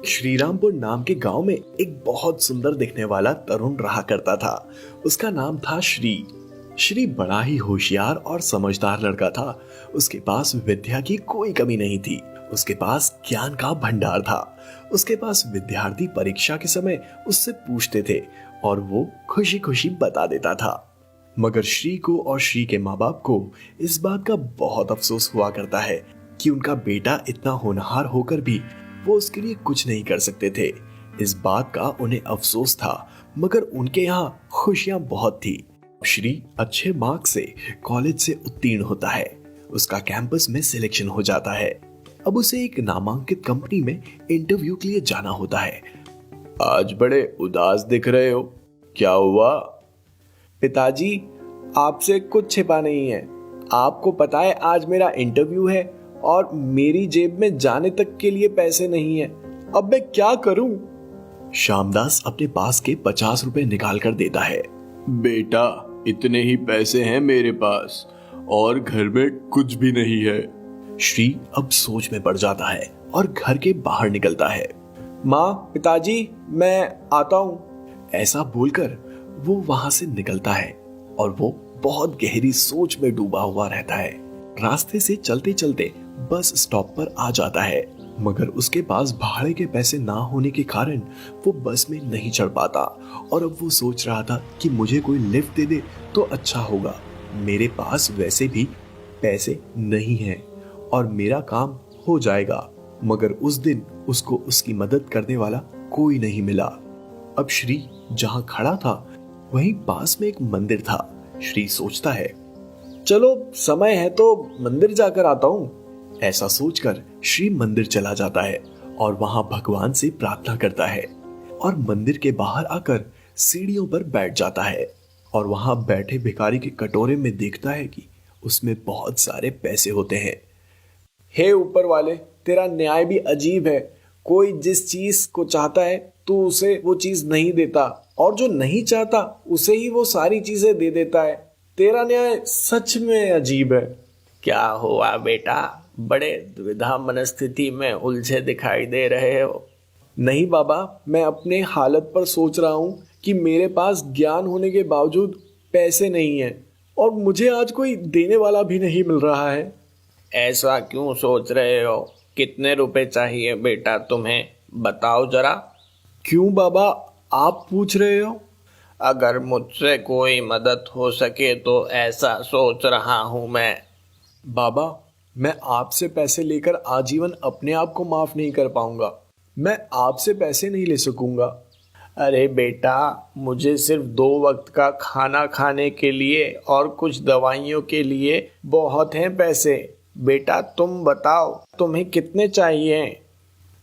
श्रीरामपुर नाम के गांव में एक बहुत सुंदर दिखने वाला तरुण रहा करता था। उसका नाम था श्री। श्री बड़ा ही होशियार और समझदार लड़का था। उसके पास विद्या की कोई कमी नहीं थी। उसके पास ज्ञान का भंडार था। उसके पास विद्यार्थी परीक्षा के समय उससे पूछते थे और वो खुशी खुशी बता देता था। मगर श्री को और श्री के माँ बाप को इस बात का बहुत अफसोस हुआ करता है कि उनका बेटा इतना होनहार होकर भी वो उसके लिए कुछ नहीं कर सकते थे। इस बात का उन्हें अफसोस था, मगर उनके यहाँ खुशियां बहुत थी। श्री अच्छे मार्क्स से कॉलेज से उत्तीर्ण होता है। उसका कैंपस में सिलेक्शन हो जाता है। अब उसे एक नामांकित कंपनी में इंटरव्यू के लिए जाना होता है। आज बड़े उदास दिख रहे हो, क्या हुआ? पिताजी, आपसे कुछ छिपा नहीं है। आपको पता है आज मेरा इंटरव्यू है और मेरी जेब में जाने तक के लिए पैसे नहीं है। अब मैं क्या करूं? श्यामदास अपने पास के 50 रुपए निकाल कर देता है। बेटा, इतने ही पैसे हैं मेरे पास और घर में कुछ भी नहीं है। श्री अब सोच में पड़ जाता है और घर के बाहर निकलता है। माँ, पिताजी, मैं आता हूँ। ऐसा बोलकर वो वहां से निकलता है और वो बहुत गहरी सोच में डूबा हुआ रहता है। रास्ते से चलते चलते बस स्टॉप पर आ जाता है, मगर उसके पास भाड़े के पैसे ना होने के कारण वो बस में नहीं चढ़ पाता। और अब वो सोच रहा था कि मुझे कोई लिफ्ट दे दे तो अच्छा होगा। मेरे पास वैसे भी पैसे नहीं हैं और मेरा काम हो जाएगा। मगर उस दिन उसको उसकी मदद करने वाला कोई नहीं मिला। अब श्री जहां खड़ा था वहीं पास में एक मंदिर था। श्री सोचता है, चलो समय है तो मंदिर जाकर आता हूँ। ऐसा सोचकर श्री मंदिर चला जाता है और वहां भगवान से प्रार्थना करता है और मंदिर के बाहर आकर सीढ़ियों पर बैठ जाता है और वहां बैठे भिखारी के कटोरे में देखता है कि उसमें बहुत सारे पैसे होते हैं। हे ऊपर वाले, तेरा न्याय भी अजीब है। कोई जिस चीज को चाहता है तो उसे वो चीज नहीं देता, और जो नहीं चाहता उसे ही वो सारी चीजें दे देता है। तेरा न्याय सच में अजीब है। क्या हुआ बेटा, बड़े दुविधा मनस्थिति में उलझे दिखाई दे रहे हो? नहीं बाबा, मैं अपने हालत पर सोच रहा हूँ कि मेरे पास ज्ञान होने के बावजूद पैसे नहीं है और मुझे आज कोई देने वाला भी नहीं मिल रहा है। ऐसा क्यों सोच रहे हो? कितने रुपए चाहिए बेटा तुम्हें, बताओ जरा। क्यों बाबा, आप पूछ रहे हो? अगर मुझसे कोई मदद हो सके तो ऐसा सोच रहा हूं मैं। बाबा, मैं आपसे पैसे लेकर आजीवन अपने आप को माफ नहीं कर पाऊंगा। मैं आपसे पैसे नहीं ले सकूंगा। अरे बेटा, मुझे सिर्फ 2 वक्त का खाना खाने के लिए और कुछ दवाइयों के लिए बहुत हैं पैसे। बेटा तुम बताओ, तुम्हें कितने चाहिए?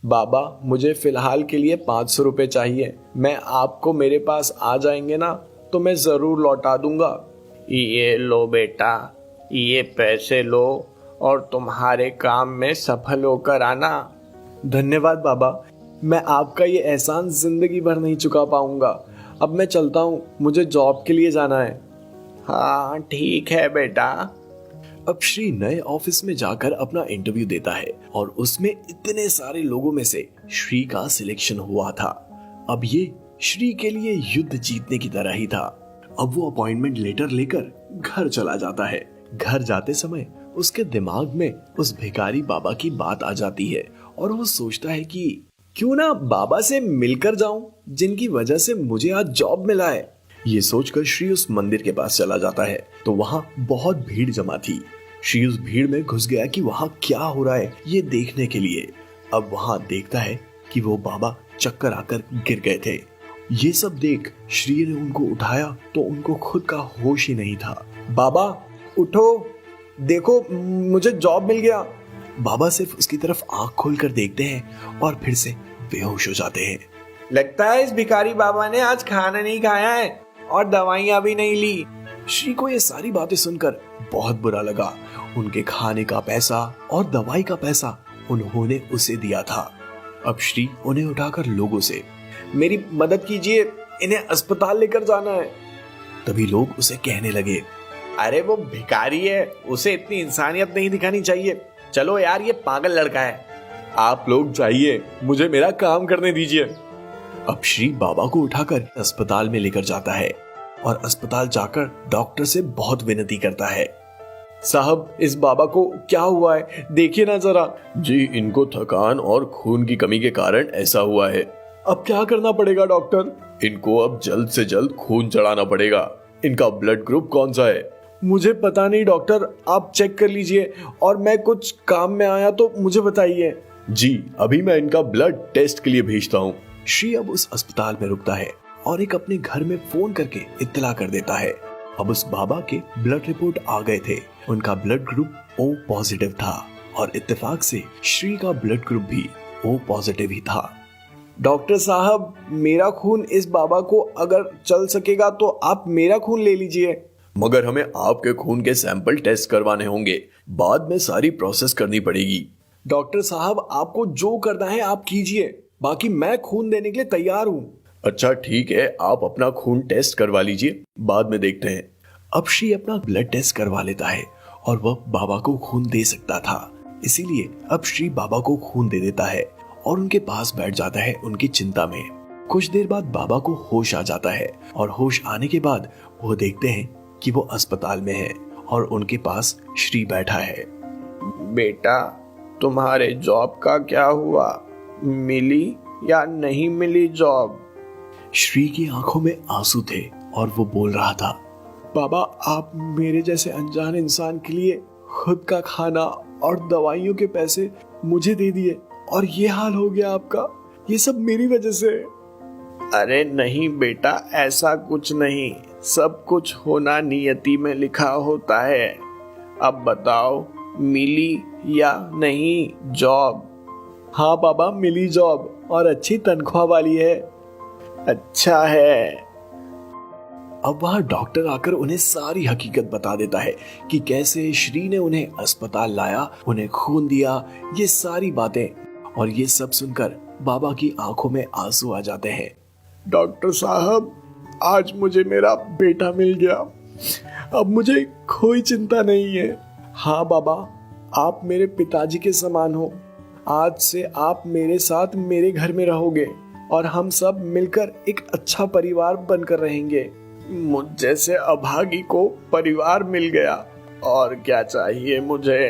बाबा, मुझे फिलहाल के लिए 500 रुपए चाहिए। मैं आपको मेरे पास आ जाएंगे ना तो मैं जरूर लौटा दूंगा। ये लो बेटा, ये पैसे लो और तुम्हारे काम में सफल होकर आना। धन्यवाद बाबा, मैं आपका ये एहसान जिंदगी भर नहीं चुका पाऊंगा। अब मैं चलता हूँ, मुझे जॉब के लिए जाना है। हाँ ठीक है बेटा। अब श्री नए ऑफिस में जाकर अपना इंटरव्यू देता है और उसमें इतने सारे लोगों में से श्री का सिलेक्शन हुआ था। अब ये श्री के लिए युद्ध जीतने की तरह ही था। अब वो अपॉइंटमेंट लेटर लेकर घर चला जाता है। घर जाते समय उसके दिमाग में उस भिखारी बाबा की बात आ जाती है और वो सोचता है कि क्यों ना बाबा से मिलकर जाऊं, जिनकी वजह से मुझे आज जॉब मिला है। ये सोचकर श्री उस मंदिर के पास चला जाता है तो वहां बहुत भीड़ जमा थी। श्री उस भीड़ में घुस गया कि वहां क्या हो रहा है ये देखने के लिए। अब वहां देखता है कि वो बाबा चक्कर आकर गिर गए थे। ये सब देख श्री ने उनको उठाया तो उनको खुद का होश ही नहीं था। बाबा उठो, देखो मुझे जॉब मिल गया। बाबा सिर्फ उसकी तरफ आंख खोलकर देखते हैं और फिर से बेहोश हो जाते हैं। लगता है इस भिखारी बाबा ने आज खाना नहीं खाया है और दवाइयां भी नहीं ली। श्री को ये सारी बातें सुनकर बहुत बुरा लगा। उनके खाने का पैसा और दवाई का पैसा उन्होंने उसे दिया था। अब श्री उन्हें उठाकर लोगों से, मेरी मदद कीजिए, इन्हें अस्पताल लेकर जाना है। तभी लोग उसे कहने लगे, अरे वो भिखारी है, उसे इतनी इंसानियत नहीं दिखानी चाहिए। चलो यार, ये पागल लड़का है। आप लोग जाइए, मुझे मेरा काम करने दीजिए। अब श्री बाबा को उठाकर अस्पताल में लेकर जाता है और अस्पताल जाकर डॉक्टर से बहुत विनती करता है। साहब, इस बाबा को क्या हुआ है, देखिए ना जरा। जी, इनको थकान और खून की कमी के कारण ऐसा हुआ है। अब क्या करना पड़ेगा डॉक्टर? इनको अब जल्द से जल्द खून चढ़ाना पड़ेगा। इनका ब्लड ग्रुप कौन सा है? मुझे पता नहीं डॉक्टर, आप चेक कर लीजिए और मैं कुछ काम में आया तो मुझे बताइए। जी, अभी मैं इनका ब्लड टेस्ट के लिए भेजता हूँ। श्री अब उस अस्पताल में रुकता है और एक अपने घर में फोन करके इत्तला कर देता है। अब उस बाबा के ब्लड रिपोर्ट आ गए थे। उनका ब्लड ग्रुप O पॉजिटिव था और इत्तेफाक से श्री का ब्लड ग्रुप भी O पॉजिटिव ही था। डॉक्टर साहब, मेरा खून इस बाबा को अगर चल सकेगा तो आप मेरा खून ले लीजिए। मगर हमें आपके खून के सैंपल टेस्ट करवाने होंगे, बाद में सारी प्रोसेस करनी पड़ेगी। डॉक्टर साहब, आपको जो करना है आप कीजिए, बाकी मैं खून देने के लिए तैयार हूँ। अच्छा ठीक है, आप अपना खून टेस्ट करवा लीजिए, बाद में देखते हैं। अब श्री अपना ब्लड टेस्ट करवा लेता है और वह बाबा को खून दे सकता था, इसीलिए अब श्री बाबा को खून दे देता है और उनके पास बैठ जाता है उनकी चिंता में। कुछ देर बाद बाबा को होश आ जाता है और होश आने के बाद वो देखते हैं कि वो अस्पताल में है और उनके पास श्री बैठा है। बेटा, तुम्हारे जॉब का क्या हुआ? मिली या नहीं मिली जॉब? श्री की आंखों में आंसू थे और वो बोल रहा था, बाबा, आप मेरे जैसे अनजान इंसान के लिए खुद का खाना और दवाइयों के पैसे मुझे दे दिए और ये हाल हो गया आपका। ये सब मेरी वजह से। अरे नहीं बेटा, ऐसा कुछ नहीं, सब कुछ होना नियति में लिखा होता है। अब बताओ, मिली या नहीं जॉब? हाँ बाबा, मिली जॉब और अच्छी तनख्वाह वाली है। अच्छा है। अब वहां डॉक्टर आकर उन्हें सारी हकीकत बता देता है कि कैसे श्री ने उन्हें अस्पताल लाया, उन्हें खून दिया, ये सारी बातें। और ये सब सुनकर बाबा की आंखों में आंसू आ जाते हैं। डॉक्टर साहब, आज मुझे मेरा बेटा मिल गया, अब मुझे कोई चिंता नहीं है। हाँ बाबा, आप मेरे पिताजी के समान हो। आज से आप मेरे साथ मेरे घर में रहोगे और हम सब मिलकर एक अच्छा परिवार बनकर रहेंगे। मुझ जैसे अभागी को परिवार मिल गया, और क्या चाहिए मुझे।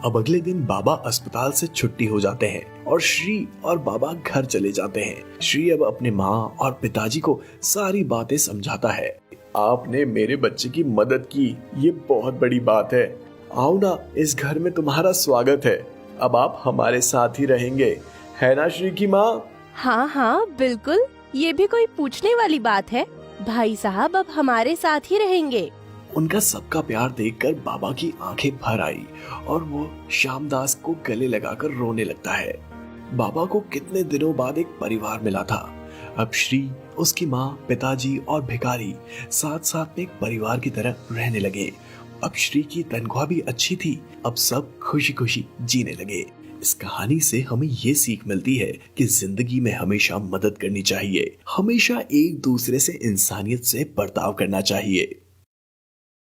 अब अगले दिन बाबा अस्पताल से छुट्टी हो जाते हैं और श्री और बाबा घर चले जाते हैं। श्री अब अपने माँ और पिताजी को सारी बातें समझाता है। आपने मेरे बच्चे की मदद की, ये बहुत बड़ी बात है। आओ ना, इस घर में तुम्हारा स्वागत है। अब आप हमारे साथ ही रहेंगे, है ना श्री की माँ? हाँ हाँ बिल्कुल, ये भी कोई पूछने वाली बात है। भाई साहब अब हमारे साथ ही रहेंगे। उनका सबका प्यार देखकर बाबा की आंखें भर आई और वो श्यामदास को गले लगाकर रोने लगता है। बाबा को कितने दिनों बाद एक परिवार मिला था। अब श्री, उसकी माँ, पिताजी और भिखारी साथ साथ में एक परिवार की तरह रहने लगे। अब श्री की तनख्वाह भी अच्छी थी। अब सब खुशी खुशी जीने लगे। इस कहानी से हमें ये सीख मिलती है कि जिंदगी में हमेशा मदद करनी चाहिए, हमेशा एक दूसरे से इंसानियत से बर्ताव करना चाहिए।